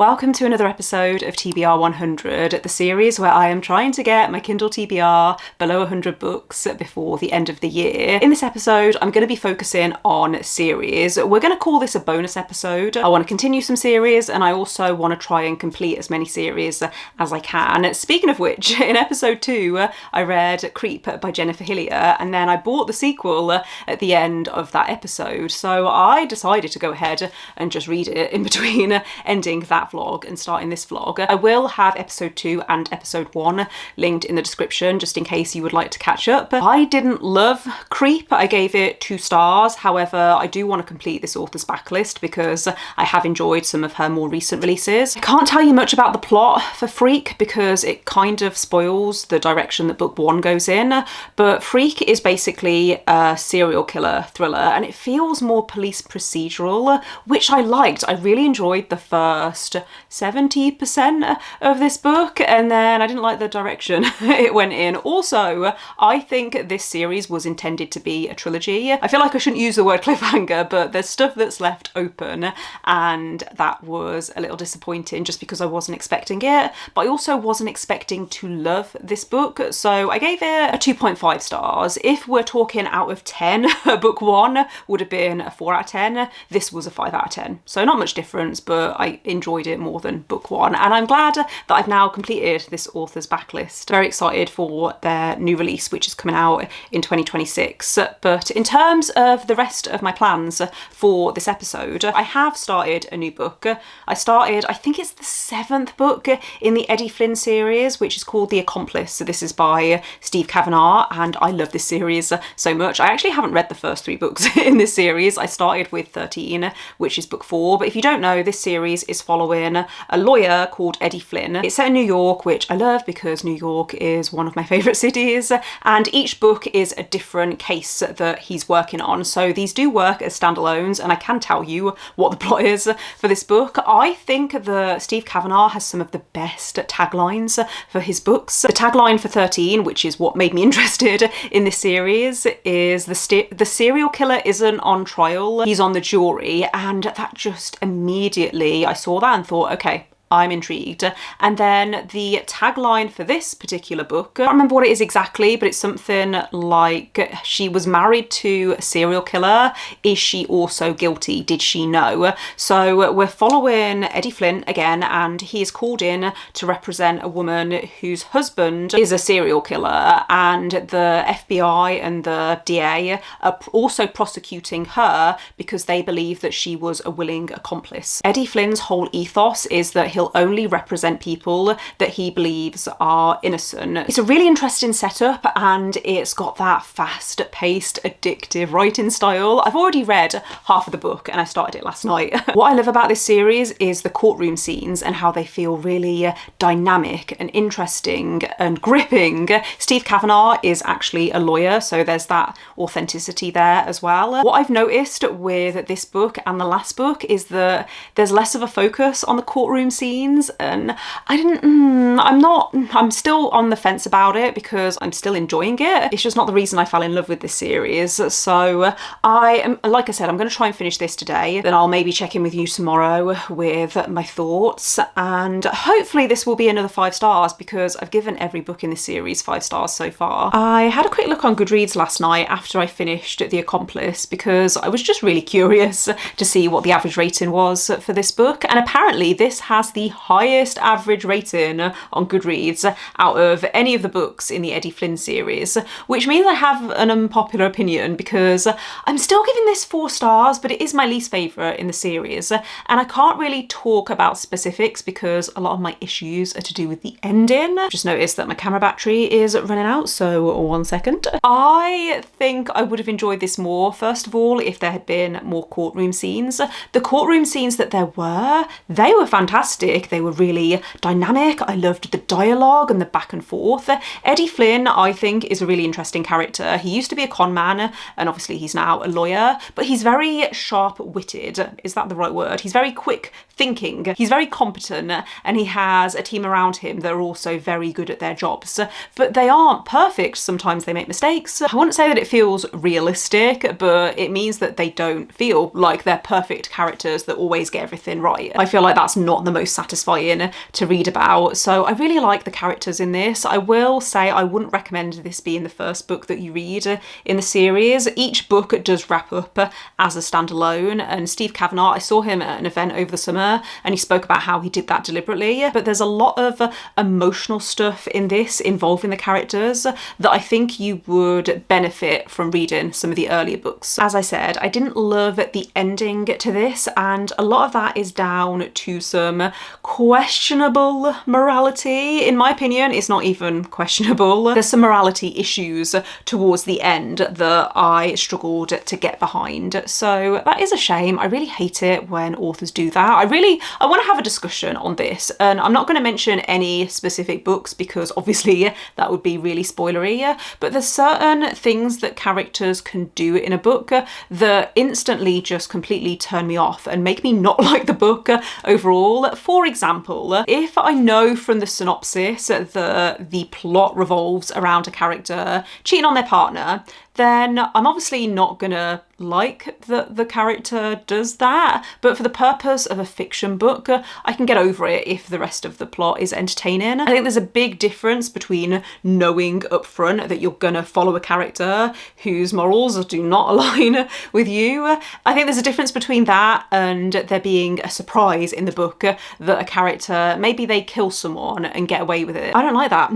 Welcome to another episode of TBR100, the series where I am trying to get my Kindle TBR below 100 books before the end of the year. In this episode, I'm going to be focusing on series. We're going to call this a bonus episode. I want to continue some series and I also want to try and complete as many series as I can. Speaking of which, in episode 2, I read Creep by Jennifer Hillier and then I bought the sequel at the end of that episode. So I decided to go ahead and just read it in between ending that vlog and starting this vlog. I will have episode 2 and episode 1 linked in the description just in case you would like to catch up. I didn't love Creep. I gave it 2 stars. However, I do want to complete this author's backlist because I have enjoyed some of her more recent releases. I can't tell you much about the plot for Freak because it kind of spoils the direction that book 1 goes in, but Freak is basically a serial killer thriller and it feels more police procedural, which I liked. I really enjoyed the first 70% of this book and then I didn't like the direction it went in. Also, I think this series was intended to be a trilogy. I feel like I shouldn't use the word cliffhanger, but there's stuff that's left open and that was a little disappointing just because I wasn't expecting it, but I also wasn't expecting to love this book, so I gave it a 2.5 stars. If we're talking out of 10, book 1 would have been a 4 out of 10. This was a 5 out of 10, so not much difference, but I enjoyed it more than book 1 and I'm glad that I've now completed this author's backlist. Very excited for their new release which is coming out in 2026. But in terms of the rest of my plans for this episode, I have started a new book. I think it's the 7th book in the Eddie Flynn series, which is called The Accomplice. So this is by Steve Kavanagh and I love this series so much. I actually haven't read the first 3 books in this series. I started with 13, which is book 4, but if you don't know, this series is following a lawyer called Eddie Flynn. It's set in New York, which I love because New York is one of my favourite cities, and each book is a different case that he's working on. So these do work as standalones, and I can tell you what the plot is for this book. I think that Steve Kavanagh has some of the best taglines for his books. The tagline for 13, which is what made me interested in this series, is the serial killer isn't on trial, he's on the jury, and that just immediately, I saw that and thought, okay, I'm intrigued. And then the tagline for this particular book, I don't remember what it is exactly, but it's something like, she was married to a serial killer. Is she also guilty? Did she know? So we're following Eddie Flynn again, and he is called in to represent a woman whose husband is a serial killer, and the FBI and the DA are also prosecuting her because they believe that she was a willing accomplice. Eddie Flynn's whole ethos is that he'll only represent people that he believes are innocent. It's a really interesting setup and it's got that fast-paced, addictive writing style. I've already read half of the book and I started it last night. What I love about this series is the courtroom scenes and how they feel really dynamic and interesting and gripping. Steve Kavanagh is actually a lawyer, so there's that authenticity there as well. What I've noticed with this book and the last book is that there's less of a focus on the courtroom scenes, and I'm still on the fence about it because I'm still enjoying it. It's just not the reason I fell in love with this series. So like I said, I'm going to try and finish this today. Then I'll maybe check in with you tomorrow with my thoughts, and hopefully this will be another 5 stars because I've given every book in this series 5 stars so far. I had a quick look on Goodreads last night after I finished The Accomplice because I was just really curious to see what the average rating was for this book, and apparently this has the highest average rating on Goodreads out of any of the books in the Eddie Flynn series, which means I have an unpopular opinion because I'm still giving this 4 stars, but it is my least favourite in the series, and I can't really talk about specifics because a lot of my issues are to do with the ending. Just noticed that my camera battery is running out, so 1 second. I think I would have enjoyed this more, first of all, if there had been more courtroom scenes. The courtroom scenes that they were fantastic. They were really dynamic. I loved the dialogue and the back and forth. Eddie Flynn, I think, is a really interesting character. He used to be a con man and obviously he's now a lawyer, but he's very sharp-witted. Is that the right word? He's very quick thinking. He's very competent and he has a team around him that are also very good at their jobs, but they aren't perfect. Sometimes they make mistakes. I wouldn't say that it feels realistic, but it means that they don't feel like they're perfect characters that always get everything right. I feel like that's not the most satisfying to read about. So I really like the characters in this. I will say I wouldn't recommend this being the first book that you read in the series. Each book does wrap up as a standalone, and Steve Kavanagh, I saw him at an event over the summer and he spoke about how he did that deliberately, but there's a lot of emotional stuff in this involving the characters that I think you would benefit from reading some of the earlier books. As I said, I didn't love the ending to this, and a lot of that is down to some questionable morality. In my opinion, it's not even questionable. There's some morality issues towards the end that I struggled to get behind. So that is a shame. I really hate it when authors do that. I want to have a discussion on this, and I'm not going to mention any specific books because obviously that would be really spoilery, but there's certain things that characters can do in a book that instantly just completely turn me off and make me not like the book overall. For example, if I know from the synopsis that the plot revolves around a character cheating on their partner, then I'm obviously not gonna like that the character does that, but for the purpose of a fiction book, I can get over it if the rest of the plot is entertaining. I think there's a big difference between knowing up front that you're gonna follow a character whose morals do not align with you. I think there's a difference between that and there being a surprise in the book that a character, maybe they kill someone and get away with it. I don't like that.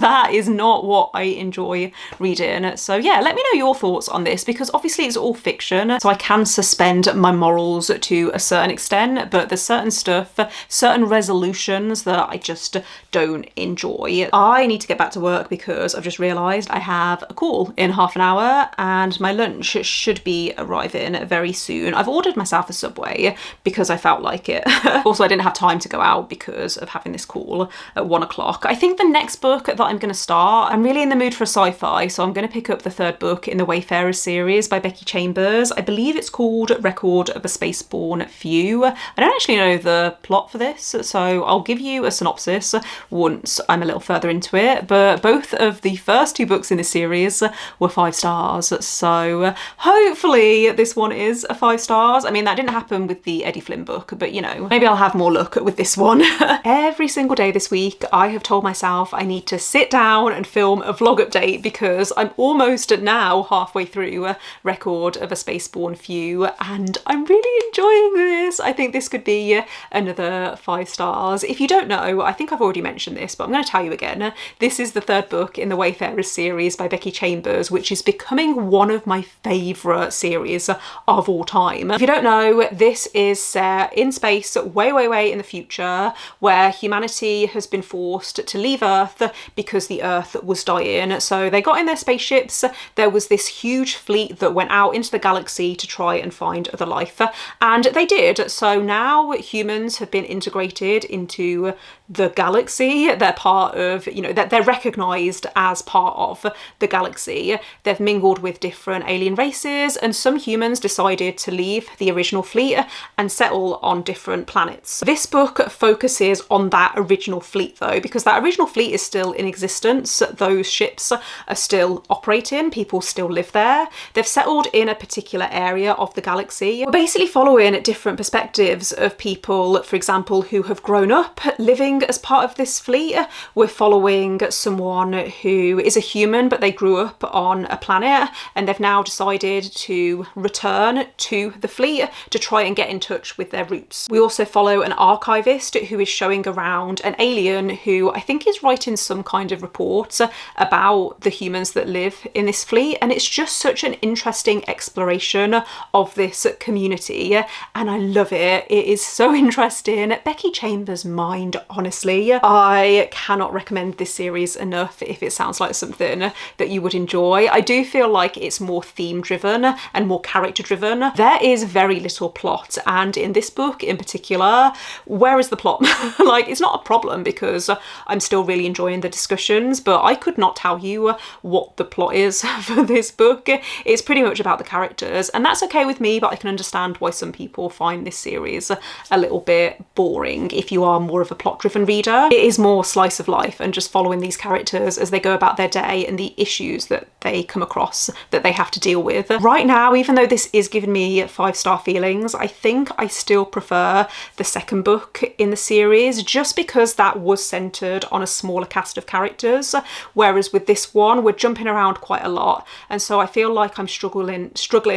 That is not what I enjoy reading. So yeah, let me know your thoughts on this, because obviously it's all fiction, so I can suspend my morals to a certain extent, but there's certain stuff, certain resolutions that I just don't enjoy. I need to get back to work because I've just realised I have a call in half an hour and my lunch should be arriving very soon. I've ordered myself a Subway because I felt like it. Also, I didn't have time to go out because of having this call at 1 o'clock. I think the next book that I'm going to start, I'm really in the mood for a sci-fi, so I'm going to pick up the third book in the Wayfarers series by Becky Chambers. I believe it's called Record of a Spaceborne Few. I don't actually know the plot for this, so I'll give you a synopsis once I'm a little further into it, but both of the first two books in this series were 5 stars, so hopefully this one is a 5 stars. I mean, that didn't happen with the Eddie Flynn book, but you know, maybe I'll have more luck with this one. Every single day this week, I have told myself I need to sit down and film a vlog update because I'm almost now halfway through Record of a Spaceborne Few and I'm really enjoying this. I think this could be another 5 stars. If you don't know, I think I've already mentioned this, but I'm going to tell you again. This is the third book in the Wayfarers series by Becky Chambers, which is becoming one of my favourite series of all time. If you don't know, this is set in space way in the future where humanity has been forced to leave Earth because the Earth was dying. So they got in their spaceships, there was this huge fleet that went out into the galaxy to try and find other life, and they did. So now humans have been integrated into the galaxy. They're part of, you know, they're recognised as part of the galaxy. They've mingled with different alien races, and some humans decided to leave the original fleet and settle on different planets. This book focuses on that original fleet though, because that original fleet is still in existence. Those ships are still operating, people still live there. They've settled in a particular area of the galaxy. We're basically following different perspectives of people, for example, who have grown up living as part of this fleet. We're following someone who is a human, but they grew up on a planet and they've now decided to return to the fleet to try and get in touch with their roots. We also follow an archivist who is showing around an alien who I think is writing some kind of report about the humans that live in this fleet, and it's just such an interesting exploration of this community and I love it. It is so interesting. Becky Chambers' mind, honestly. I cannot recommend this series enough if it sounds like something that you would enjoy. I do feel like it's more theme driven and more character driven. There is very little plot, and in this book in particular, where is the plot? Like, it's not a problem because I'm still really enjoying the discussions, but I could not tell you what the plot is this book. It's pretty much about the characters, and that's okay with me, but I can understand why some people find this series a little bit boring if you are more of a plot-driven reader. It is more slice of life and just following these characters as they go about their day and the issues that they come across that they have to deal with. Right now, even though this is giving me 5-star feelings, I think I still prefer the second book in the series, just because that was centered on a smaller cast of characters, whereas with this one we're jumping around quite a lot, and so I feel like I'm struggling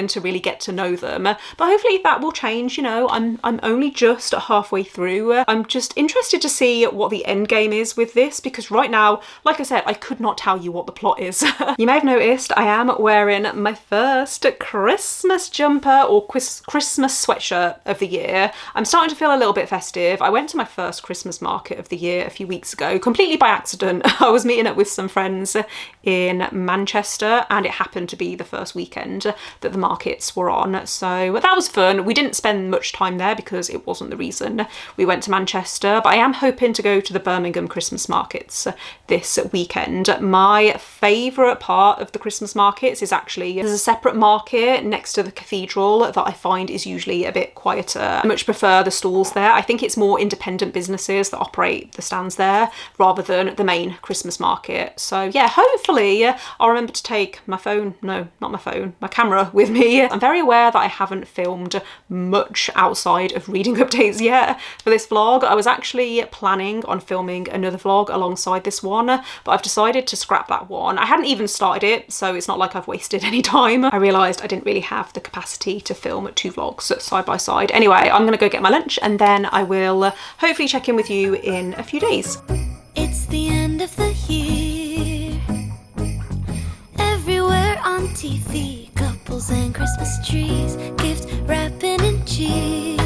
to really get to know them. But hopefully that will change. You know, I'm only just halfway through. I'm just interested to see what the end game is with this, because right now, like I said, I could not tell you what the plot is. You may have noticed I am wearing my first Christmas jumper or Christmas sweatshirt of the year. I'm starting to feel a little bit festive. I went to my first Christmas market of the year a few weeks ago, completely by accident. I was meeting up with some friends in Manchester, and it happened to be the first weekend that the markets were on, so that was fun. We didn't spend much time there because it wasn't the reason we went to Manchester, but I am hoping to go to the Birmingham Christmas markets this weekend. My favourite part of the Christmas markets is actually there's a separate market next to the cathedral that I find is usually a bit quieter. I much prefer the stalls there. I think it's more independent businesses that operate the stands there rather than the main Christmas market. So yeah, hopefully I'll remember to take my phone, no, not my phone, my camera with me. I'm very aware that I haven't filmed much outside of reading updates yet for this vlog. I was actually planning on filming another vlog alongside this one, but I've decided to scrap that one. I hadn't even started it, so it's not like I've wasted any time. I realised I didn't really have the capacity to film 2 vlogs side by side. Anyway, I'm gonna go get my lunch and then I will hopefully check in with you in a few days. It's the end of the year. Everywhere on TV, couples and Christmas trees, gift wrapping and cheer.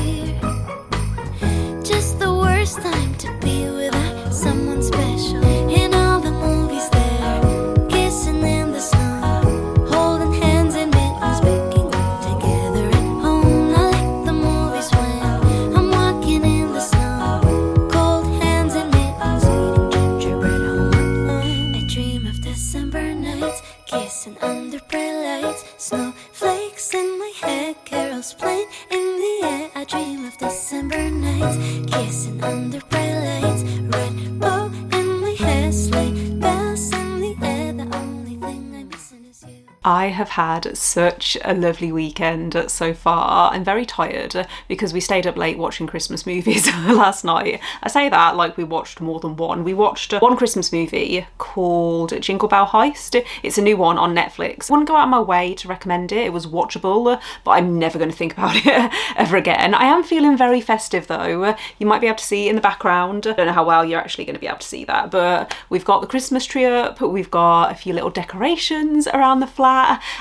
Just the worst time to be without someone special. In all the movies there, kissing in the snow, holding hands in mittens, baking together at home. I like the movies when I'm walking in the snow, cold hands in mittens, eating gingerbread home alone. I dream of December nights, kissing under bright lights, snowflakes in my hair, carols playing in the air. I dream of December nights, kissing under bright lights, red bow in my hair, sleigh bells in the air. The only thing I'm missing is you. I have had such a lovely weekend so far. I'm very tired because we stayed up late watching Christmas movies last night. I say that like we watched more than one. We watched one Christmas movie called Jingle Bell Heist. It's a new one on Netflix. I wouldn't go out of my way to recommend it. It was watchable, but I'm never going to think about it ever again. I am feeling very festive though. You might be able to see in the background. I don't know how well you're actually going to be able to see that, but we've got the Christmas tree up. We've got a few little decorations around the flat.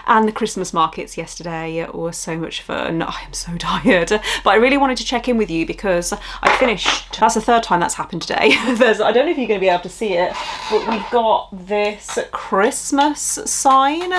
And the Christmas markets yesterday were so much fun. I am so tired, but I really wanted to check in with you because I finished, that's the 3rd time that's happened today. I don't know if you're going to be able to see it, but we've got this Christmas sign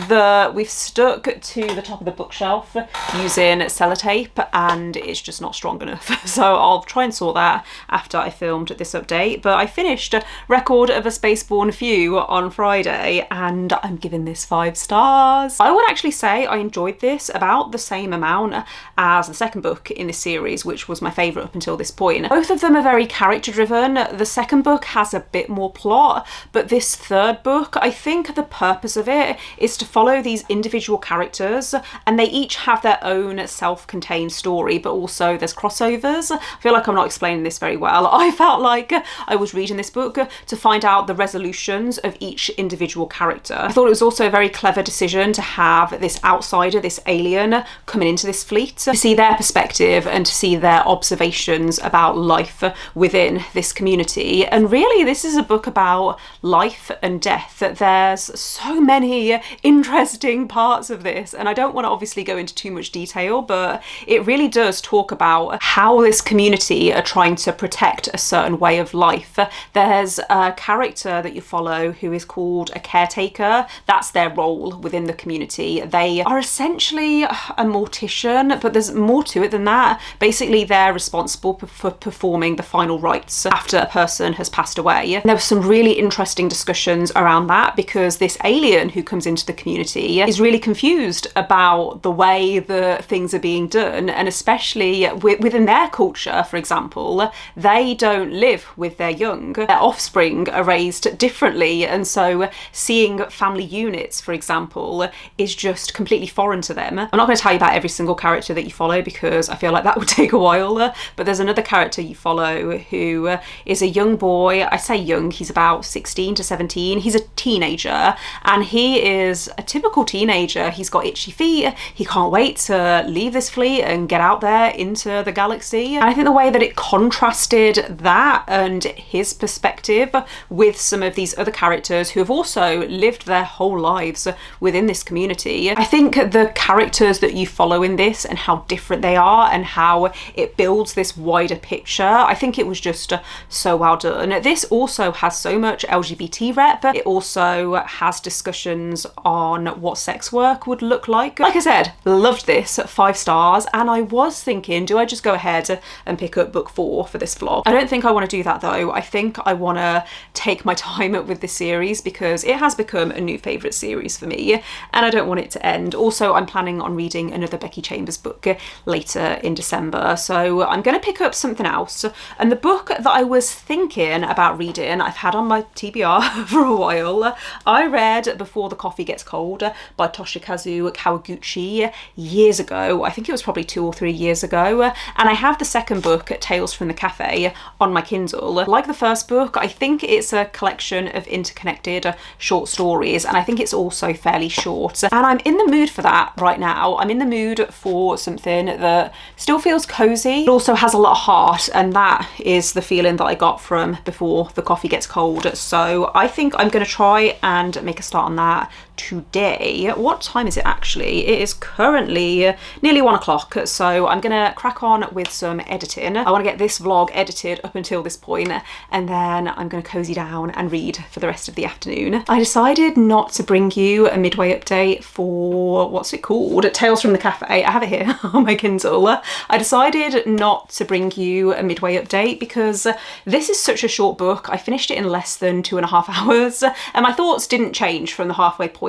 that we've stuck to the top of the bookshelf using sellotape, and it's just not strong enough. So I'll try and sort that after I filmed this update. But I finished Record of a Spaceborne Few on Friday, and I'm giving this 5 stars. I would actually say I enjoyed this about the same amount as the second book in this series, which was my favourite up until this point. Both of them are very character driven. The second book has a bit more plot, but this third book, I think the purpose of it is to follow these individual characters, and they each have their own self-contained story, but also there's crossovers. I feel like I'm not explaining this very well. I felt like I was reading this book to find out the resolutions of each individual character. I thought it was also a very clever decision to have this outsider, this alien, coming into this fleet, to see their perspective and to see their observations about life within this community. And really, this is a book about life and death. There's so many interesting parts of this, and I don't want to obviously go into too much detail, but it really does talk about how this community are trying to protect a certain way of life. There's a character that you follow who is called a caretaker. That's their role role within the community. They are essentially a mortician, but there's more to it than that. Basically, they're responsible for performing the final rites after a person has passed away. And there were some really interesting discussions around that, because this alien who comes into the community is really confused about the way that things are being done, and especially within their culture, for example, they don't live with their young. Their offspring are raised differently, and so seeing family units, for example, is just completely foreign to them. I'm not going to tell you about every single character that you follow because I feel like that would take a while, but there's another character you follow who is a young boy. I say young, he's about 16 to 17. He's a teenager, and he is a typical teenager. He's got itchy feet. He can't wait to leave this fleet and get out there into the galaxy. And I think the way that it contrasted that and his perspective with some of these other characters who have also lived their whole lives within this community. I think the characters that you follow in this and how different they are and how it builds this wider picture, I think it was just so well done. This also has so much LGBT rep. It also has discussions on what sex work would look like. Like I said, loved this, 5 stars, and I was thinking, do I just go ahead and pick up book 4 for this vlog? I don't think I want to do that though. I think I want to take my time with this series because it has become a new favourite series for me, and I don't want it to end. Also, I'm planning on reading another Becky Chambers book later in December, so I'm going to pick up something else. And the book that I was thinking about reading, I've had on my TBR for a while. I read Before the Coffee Gets Cold by Toshikazu Kawaguchi years ago. I think it was probably 2 or 3 years ago, and I have the second book, Tales from the Cafe, on my Kindle. Like the first book, I think it's a collection of interconnected short stories, and I think it's also fairly short, and I'm in the mood for that right now. I'm in the mood for something that still feels cozy but also has a lot of heart, and that is the feeling that I got from Before the Coffee Gets Cold. So I think I'm going to try and make a start on that today. What time is it actually? It is currently nearly 1 o'clock, so I'm gonna crack on with some editing. I want to get this vlog edited up until this point, and then I'm gonna cozy down and read for the rest of the afternoon. I decided not to bring you a midway update for, what's it called? Tales from the Cafe. I have it here on my Kindle. I decided not to bring you a midway update because this is such a short book. I finished it in less than 2.5 hours, and my thoughts didn't change from the halfway point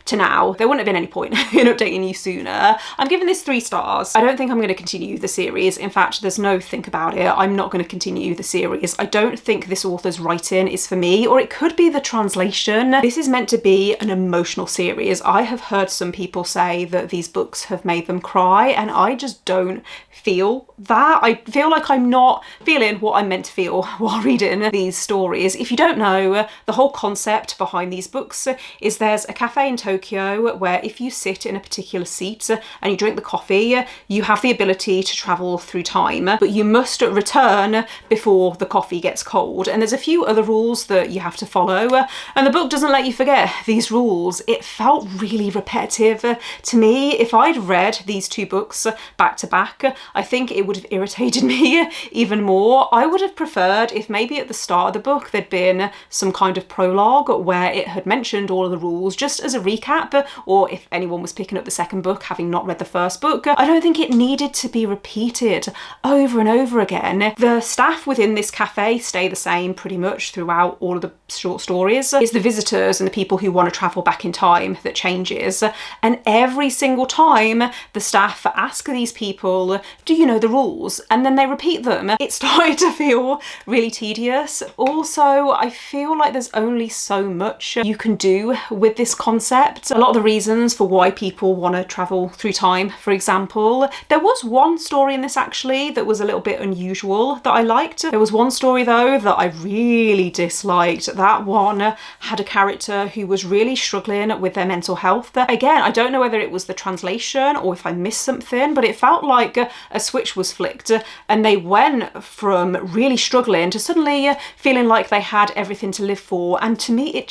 to now. There wouldn't have been any point in updating you sooner. I'm giving this 3 stars. I don't think I'm going to continue the series. In fact, there's no think about it. I'm not going to continue the series. I don't think this author's writing is for me, or it could be the translation. This is meant to be an emotional series. I have heard some people say that these books have made them cry, and I just don't feel that. I feel like I'm not feeling what I'm meant to feel while reading these stories. If you don't know, the whole concept behind these books is there's a cafe in Tokyo where if you sit in a particular seat and you drink the coffee, you have the ability to travel through time, but you must return before the coffee gets cold. And there's a few other rules that you have to follow, and the book doesn't let you forget these rules. It felt really repetitive to me. If I'd read these 2 books back to back, I think it would have irritated me even more. I would have preferred if maybe at the start of the book there'd been some kind of prologue where it had mentioned all of the rules just as a recap, or if anyone was picking up the second book having not read the first book. I don't think it needed to be repeated over and over again. The staff within this cafe stay the same pretty much throughout all of the short stories. It's the visitors and the people who want to travel back in time that changes, and every single time the staff ask these people, do you know the rules? And then they repeat them. It started to feel really tedious. Also, I feel like there's only so much you can do with this concept. A lot of the reasons for why people want to travel through time, for example. There was one story in this actually that was a little bit unusual that I liked. There was one story though that I really disliked. That one had a character who was really struggling with their mental health. Again, I don't know whether it was the translation or if I missed something, but it felt like a switch was flicked and they went from really struggling to suddenly feeling like they had everything to live for. And to me, it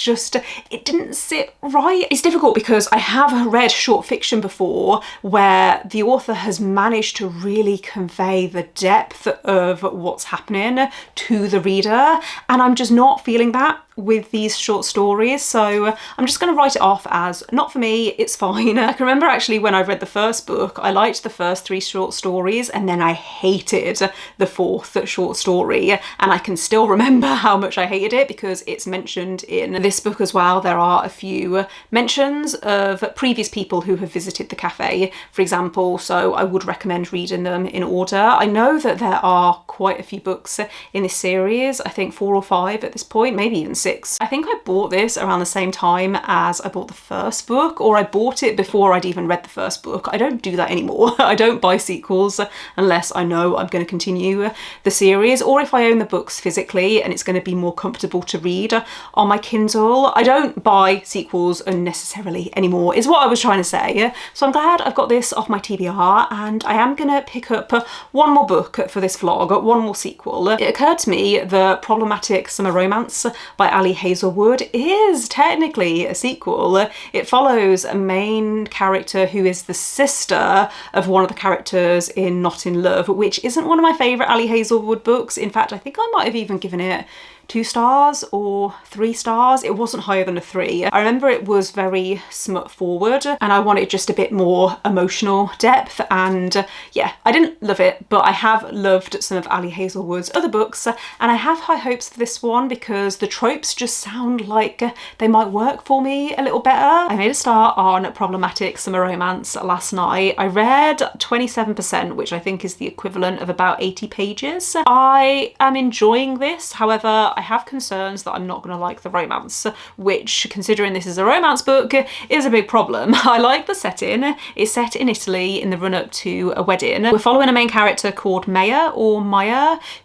didn't sit right. It's difficult because I have read short fiction before where the author has managed to really convey the depth of what's happening to the reader, and I'm just not feeling that with these short stories, so I'm just going to write it off as not for me, it's fine. I can remember actually when I read the first book, I liked the first 3 short stories and then I hated the 4th short story, and I can still remember how much I hated it because it's mentioned in this book as well. There are a few mentions of previous people who have visited the cafe, for example, so I would recommend reading them in order. I know that there are quite a few books in this series, I think 4 or 5 at this point, maybe even 6. I think I bought this around the same time as I bought the first book, or I bought it before I'd even read the first book. I don't do that anymore. I don't buy sequels unless I know I'm going to continue the series, or if I own the books physically and it's going to be more comfortable to read on my Kindle. I don't buy sequels unnecessarily anymore, is what I was trying to say. So I'm glad I've got this off my TBR, and I am going to pick up one more book for this vlog, one more sequel. It occurred to me that Problematic Summer Romance by Ali Hazelwood is technically a sequel. It follows a main character who is the sister of one of the characters in Not in Love, which isn't one of my favourite Ali Hazelwood books. In fact, I think I might have even given it 2 stars or 3 stars. It wasn't higher than a 3. I remember it was very smut forward and I wanted just a bit more emotional depth, and yeah, I didn't love it, but I have loved some of Ali Hazelwood's other books, and I have high hopes for this one because the tropes just sound like they might work for me a little better. I made a start on Problematic Summer Romance last night. I read 27%, which I think is the equivalent of about 80 pages. I am enjoying this, however, I have concerns that I'm not going to like the romance, which, considering this is a romance book, is a big problem. I like the setting. It's set in Italy in the run-up to a wedding. We're following a main character called Maya,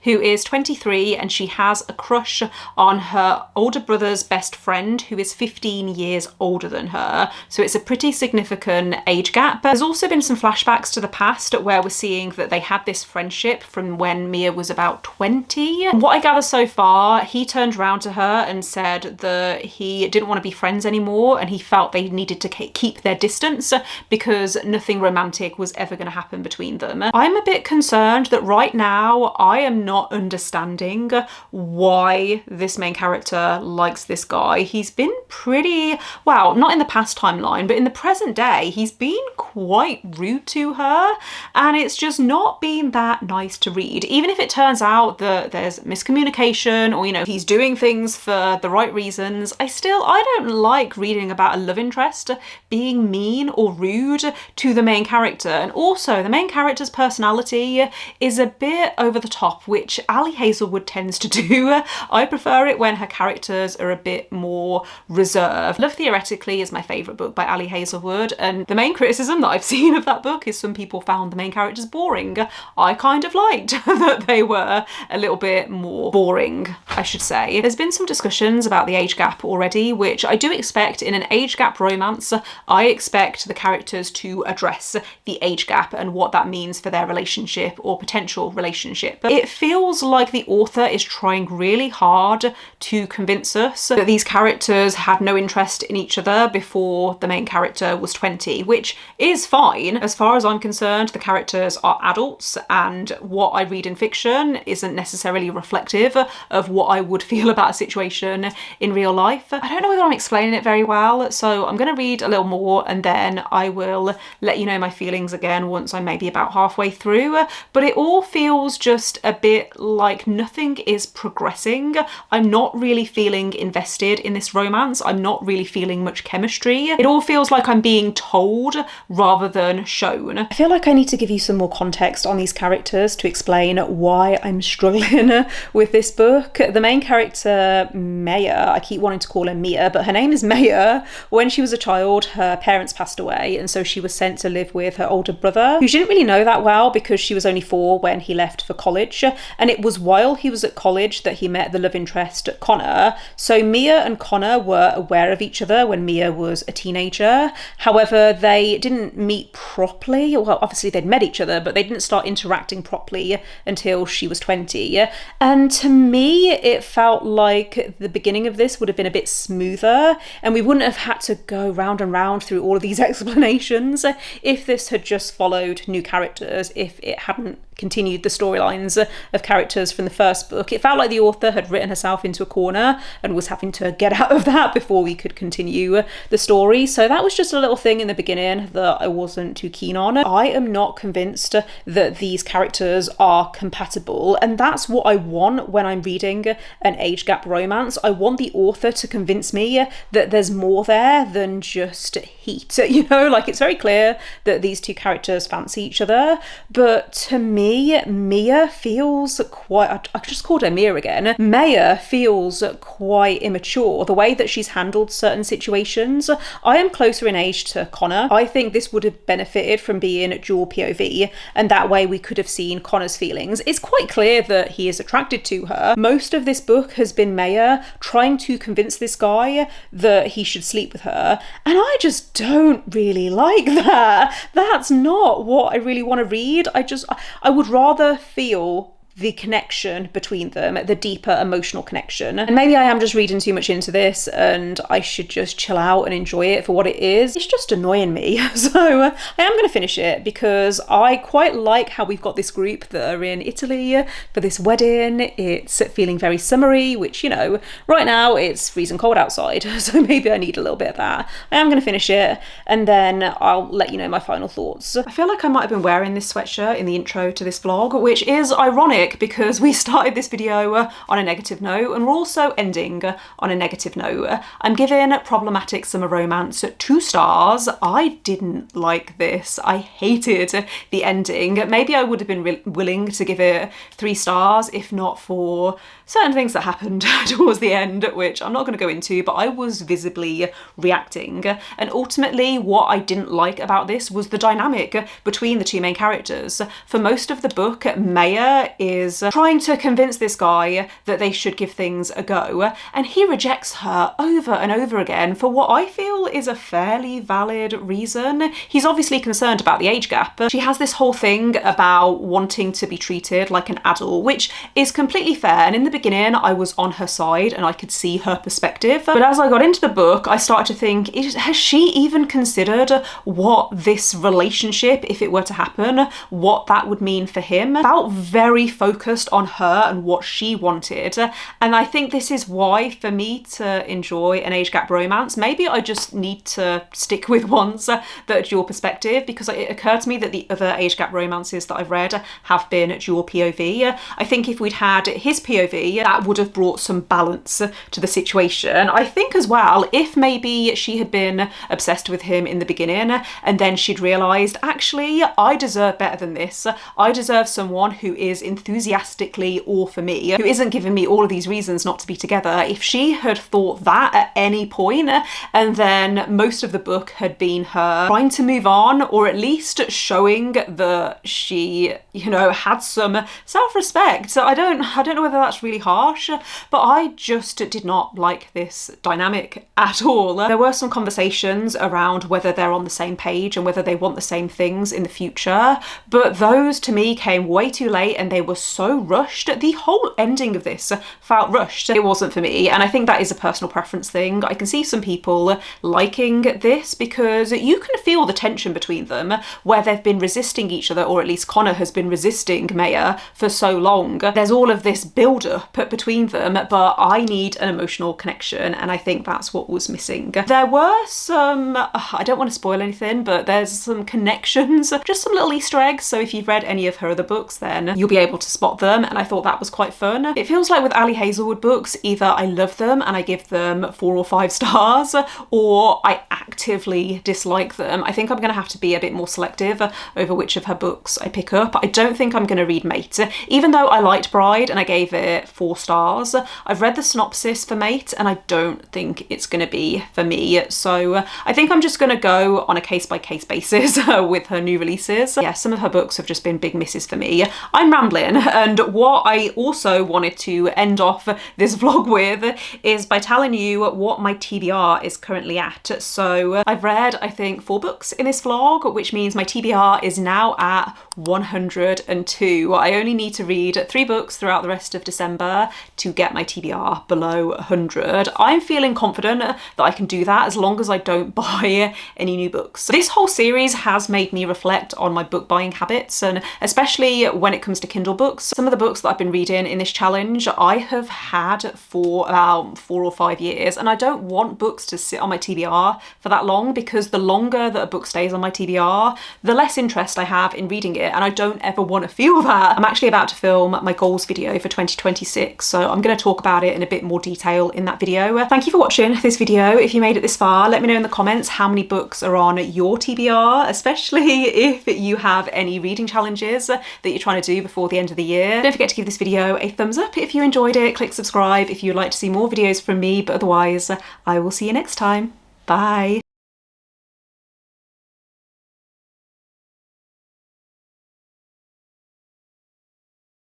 who is 23, and she has a crush on her older brother's best friend, who is 15 years older than her. So it's a pretty significant age gap. There's also been some flashbacks to the past where we're seeing that they had this friendship from when Mia was about 20. And what I gather so far, he turned around to her and said that he didn't want to be friends anymore, and he felt they needed to keep their distance because nothing romantic was ever going to happen between them. I'm a bit concerned that right now I am not understanding why this main character likes this guy. He's been pretty, well, not in the past timeline, but in the present day, he's been quite rude to her, and it's just not been that nice to read. Even if it turns out that there's miscommunication, or, you know, he's doing things for the right reasons, I don't like reading about a love interest being mean or rude to the main character. And also, the main character's personality is a bit over the top, which Ali Hazelwood tends to do. I prefer it when her characters are a bit more reserved. Love Theoretically is my favourite book by Ali Hazelwood, and the main criticism that I've seen of that book is some people found the main characters boring. I kind of liked that they were a little bit more boring, I should say. There's been some discussions about the age gap already, which I do expect in an age gap romance. I expect the characters to address the age gap and what that means for their relationship or potential relationship. It feels like the author is trying really hard to convince us that these characters had no interest in each other before the main character was 20, which is fine. As far as I'm concerned, the characters are adults, and what I read in fiction isn't necessarily reflective of what I would feel about a situation in real life. I don't know whether I'm explaining it very well, so I'm going to read a little more and then I will let you know my feelings again once I'm maybe about halfway through. But it all feels just a bit like nothing is progressing. I'm not really feeling invested in this romance. I'm not really feeling much chemistry. It all feels like I'm being told rather than shown. I feel like I need to give you some more context on these characters to explain why I'm struggling with this book. The main character, Maya, I keep wanting to call her Mia, but her name is Maya. When she was a child, her parents passed away, and so she was sent to live with her older brother, who she didn't really know that well because she was only 4 when he left for college, and it was while he was at college that he met the love interest, Connor. So Mia and Connor were aware of each other when Mia was a teenager. However, they didn't meet properly. Well, obviously they'd met each other, but they didn't start interacting properly until she was 20. And to me, it felt like the beginning of this would have been a bit smoother, and we wouldn't have had to go round and round through all of these explanations if this had just followed new characters, if it hadn't continued the storylines of characters from the first book. It felt like the author had written herself into a corner corner and was having to get out of that before we could continue the story. So that was just a little thing in the beginning that I wasn't too keen on. I am not convinced that these characters are compatible, and that's what I want when I'm reading an age gap romance. I want the author to convince me that there's more there than just heat. You know, like, it's very clear that these two characters fancy each other, but to me, Mia feels quite, I just called her Mia again. Maya feels quite immature, the way that she's handled certain situations. I am closer in age to Connor. I think this would have benefited from being dual POV, and that way we could have seen Connor's feelings. It's quite clear that he is attracted to her. Most of this book has been Maya trying to convince this guy that he should sleep with her, and I just don't really like that. That's not what I really want to read. I would rather feel the connection between them, the deeper emotional connection. And maybe I am just reading too much into this and I should just chill out and enjoy it for what it is. It's just annoying me. So I am going to finish it because I quite like how we've got this group that are in Italy for this wedding. It's feeling very summery, which, you know, right now it's freezing cold outside. So maybe I need a little bit of that. I am going to finish it and then I'll let you know my final thoughts. I feel like I might have been wearing this sweatshirt in the intro to this vlog, which is ironic because we started this video on a negative note and we're also ending on a negative note. I'm giving Problematic Summer Romance 2 stars. I didn't like this. I hated the ending. Maybe I would have been willing to give it 3 stars if not for certain things that happened towards the end, which I'm not going to go into, but I was visibly reacting. And ultimately what I didn't like about this was the dynamic between the two main characters. For most of the book, Maya is trying to convince this guy that they should give things a go, and he rejects her over and over again for what I feel is a fairly valid reason. He's obviously concerned about the age gap. She has this whole thing about wanting to be treated like an adult, which is completely fair, and in the beginning I was on her side and I could see her perspective, but as I got into the book I started to think, has she even considered what this relationship, if it were to happen, what that would mean for him? I felt very focused on her and what she wanted, and I think this is why for me to enjoy an age gap romance, maybe I just need to stick with ones that are dual perspective, because it occurred to me that the other age gap romances that I've read have been dual POV. I think if we'd had his POV, that would have brought some balance to the situation. I think as well, if maybe she had been obsessed with him in the beginning and then she'd realised, actually, I deserve better than this. I deserve someone who is enthusiastically all for me, who isn't giving me all of these reasons not to be together. If she had thought that at any point, and then most of the book had been her trying to move on, or at least showing that she, you know, had some self-respect. So I don't know whether that's really harsh, but I just did not like this dynamic at all. There were some conversations around whether they're on the same page and whether they want the same things in the future, but those to me came way too late and they were so rushed. The whole ending of this felt rushed. It wasn't for me, and I think that is a personal preference thing. I can see some people liking this because you can feel the tension between them where they've been resisting each other, or at least Connor has been resisting Maya for so long. There's all of this build-up between them, but I need an emotional connection, and I think that's what was missing. There were some, I don't want to spoil anything, but there's some connections, just some little Easter eggs, so if you've read any of her other books then you'll be able to spot them, and I thought that was quite fun. It feels like with Ali Hazelwood books, either I love them and I give them 4 or 5 stars, or I actively dislike them. I think I'm going to have to be a bit more selective over which of her books I pick up. I don't think I'm going to read Mate, even though I liked Bride and I gave it 4 stars. I've read the synopsis for Mate and I don't think it's going to be for me, so I think I'm just going to go on a case-by-case basis with her new releases. Yeah, some of her books have just been big misses for me. I'm rambling, and what I also wanted to end off this vlog with is by telling you what my TBR is currently at. So I've read, I think, 4 books in this vlog, which means my TBR is now at 102. I only need to read 3 books throughout the rest of December December to get my TBR below 100. I'm feeling confident that I can do that as long as I don't buy any new books. So this whole series has made me reflect on my book buying habits, and especially when it comes to Kindle books. Some of the books that I've been reading in this challenge I have had for about 4 or 5 years, and I don't want books to sit on my TBR for that long, because the longer that a book stays on my TBR, the less interest I have in reading it, and I don't ever want to feel that. I'm actually about to film my goals video for 2026, so I'm going to talk about it in a bit more detail in that video. Thank you for watching this video. If you made it this far, let me know in the comments how many books are on your TBR, especially if you have any reading challenges that you're trying to do before the end of the year. Don't forget to give this video a thumbs up if you enjoyed it, click subscribe if you'd like to see more videos from me, but otherwise I will see you next time. Bye.